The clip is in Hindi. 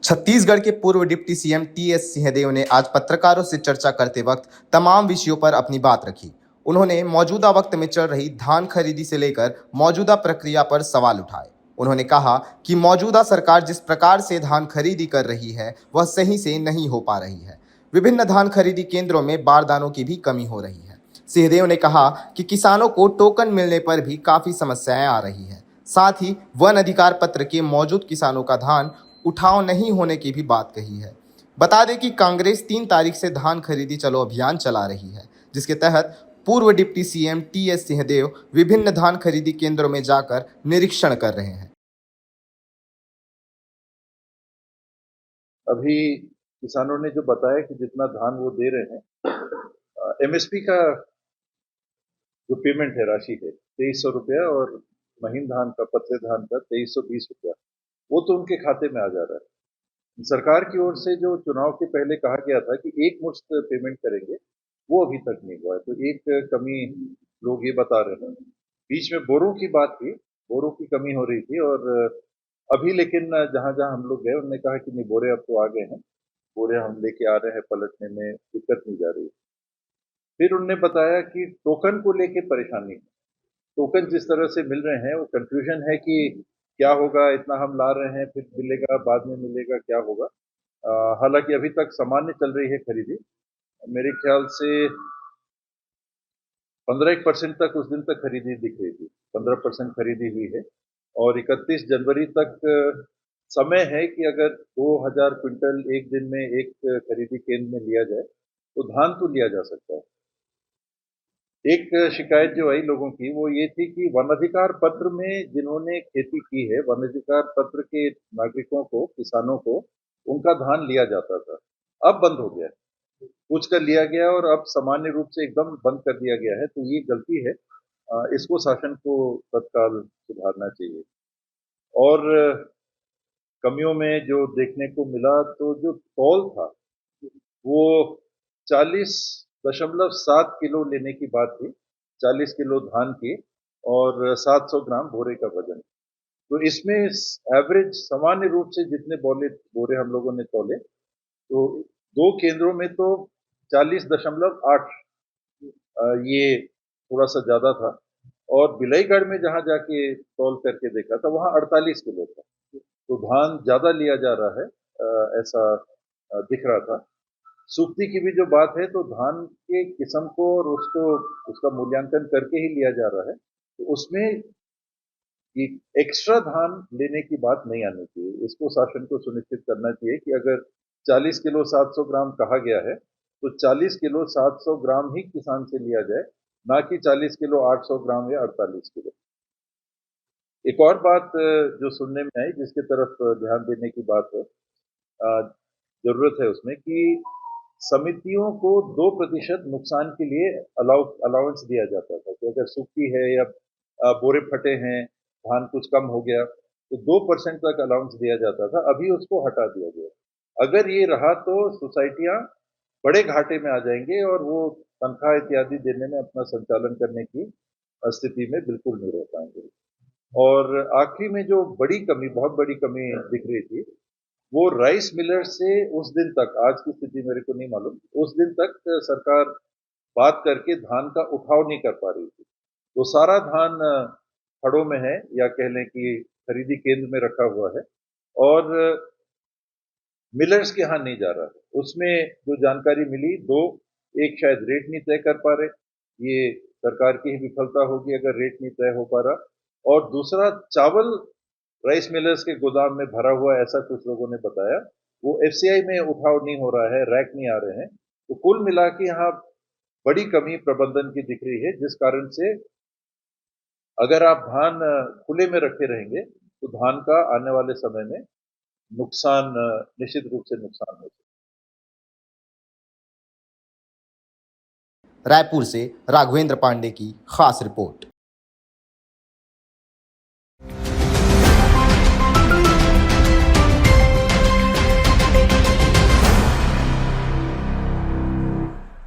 छत्तीसगढ़ के पूर्व डिप्टी सीएम टीएस सिंहदेव ने आज पत्रकारों से चर्चा करते वक्त तमाम विषयों पर अपनी बात रखी। उन्होंने मौजूदा वक्त में चल रही धान खरीदी से लेकर मौजूदा प्रक्रिया पर सवाल उठाए। उन्होंने कहा कि मौजूदा सरकार जिस प्रकार से धान खरीदी कर रही है वह सही से नहीं हो पा रही है। विभिन्न धान खरीदी केंद्रों में बारदानों की भी कमी हो रही है। सिंहदेव ने कहा कि किसानों को टोकन मिलने पर भी काफी समस्याएं आ रही है। साथ ही वन अधिकार पत्र के मौजूद किसानों का धान उठाव नहीं होने की भी बात कही है। बता दें कि कांग्रेस 3 तारीख से धान खरीदी चलो अभियान चला रही है, जिसके तहत पूर्व डिप्टी सीएम टीएस सिंहदेव विभिन्न धान खरीदी केंद्रों में जाकर निरीक्षण कर रहे हैं। अभी किसानों ने जो बताया कि जितना धान वो दे रहे हैं, एमएसपी का जो पेमेंट है राशि है 2300 रुपया और महीन धान का पतले धान का 2320 रुपया, वो तो उनके खाते में आ जा रहा है। सरकार की ओर से जो चुनाव के पहले कहा गया था कि एक मुश्त पेमेंट करेंगे, वो अभी तक नहीं हुआ है। तो एक कमी लोग ये बता रहे हैं। बीच में बोरों की बात थी, बोरों की कमी हो रही थी और अभी लेकिन जहां जहां हम लोग गए उन्होंने कहा कि नहीं, बोरे अब तो आ गए हैं, बोरे हम लेके आ रहे हैं, पलटने में दिक्कत नहीं जा रही। फिर उन्होंने बताया कि टोकन को लेके परेशानी है। टोकन जिस तरह से मिल रहे हैं वो कंफ्यूजन है कि क्या होगा, इतना हम ला रहे हैं फिर मिलेगा, बाद में मिलेगा, क्या होगा। हालांकि अभी तक सामान्य चल रही है खरीदी। मेरे ख्याल से 15% तक उस दिन तक खरीदी दिख रही थी, 15% खरीदी हुई है और 31 जनवरी तक समय है कि अगर 2000 क्विंटल एक दिन में एक खरीदी केंद्र में लिया जाए तो धान तो लिया जा सकता है। एक शिकायत जो आई लोगों की वो ये थी कि वन अधिकार पत्र में जिन्होंने खेती की है, वन अधिकार पत्र के नागरिकों को, किसानों को उनका धान लिया जाता था, अब बंद हो गया, पूछ कर लिया गया और अब सामान्य रूप से एकदम बंद कर दिया गया है। तो ये गलती है, इसको शासन को तत्काल सुधारना चाहिए। और कमियों में जो देखने को मिला तो जो तौल था वो 40.7 किलो लेने की बात थी, 40 किलो धान की और 700 ग्राम बोरे का वजन। तो इसमें एवरेज सामान्य रूप से जितने बोरे हम लोगों ने तौले तो 2 केंद्रों में तो 40.8 ये थोड़ा सा ज्यादा था और बिलाईगढ़ में जहां जाके तौल करके देखा था वहां 48 किलो था। तो धान ज्यादा लिया जा रहा है, ऐसा दिख रहा था। सूक्ति की भी जो बात है तो धान के किस्म को और उसका मूल्यांकन करके ही लिया जा रहा है। तो उसमें एक्स्ट्रा धान लेने की बात नहीं आनी चाहिए। इसको शासन को सुनिश्चित करना चाहिए कि अगर 40 किलो 700 ग्राम कहा गया है तो 40 किलो 700 ग्राम ही किसान से लिया जाए, ना कि 40 किलो 800 ग्राम या 48 किलो। एक और बात जो सुनने में आई, जिसके तरफ ध्यान देने की बात है, जरूरत है उसमें कि समितियों को 2% नुकसान के लिए अलाउंस दिया जाता था कि अगर सूखी है या बोरे फटे हैं, धान कुछ कम हो गया तो 2% तक अलाउंस दिया जाता था। अभी उसको हटा दिया गया। अगर ये रहा तो सोसाइटियां बड़े घाटे में आ जाएंगे और वो तनख्वाह इत्यादि देने में, अपना संचालन करने की स्थिति में बिल्कुल नहीं रह पाएंगे। और आखिरी में जो बड़ी कमी, बहुत बड़ी कमी दिख रही थी, वो राइस मिलर से उस दिन तक, आज की स्थिति मेरे को नहीं मालूम, उस दिन तक सरकार बात करके धान का उठाव नहीं कर पा रही थी। तो सारा धान खड़ों में है या कह लें कि खरीदी केंद्र में रखा हुआ है और मिलर्स के यहाँ नहीं जा रहा है। उसमें जो जानकारी मिली, दो, एक शायद रेट नहीं तय कर पा रहे, ये सरकार की ही विफलता होगी अगर रेट नहीं तय हो पा रहा, और दूसरा चावल राइस मिलर्स के गोदाम में भरा हुआ, ऐसा कुछ लोगों ने बताया, वो एफसीआई में उठाव नहीं हो रहा है, रैक नहीं आ रहे हैं। तो कुल मिला के यहाँ बड़ी कमी प्रबंधन की दिख रही है, जिस कारण से अगर आप धान खुले में रखे रहेंगे तो धान का आने वाले समय में नुकसान, निश्चित रूप से नुकसान हो सकता है। रायपुर से राघवेंद्र पांडे की खास रिपोर्ट।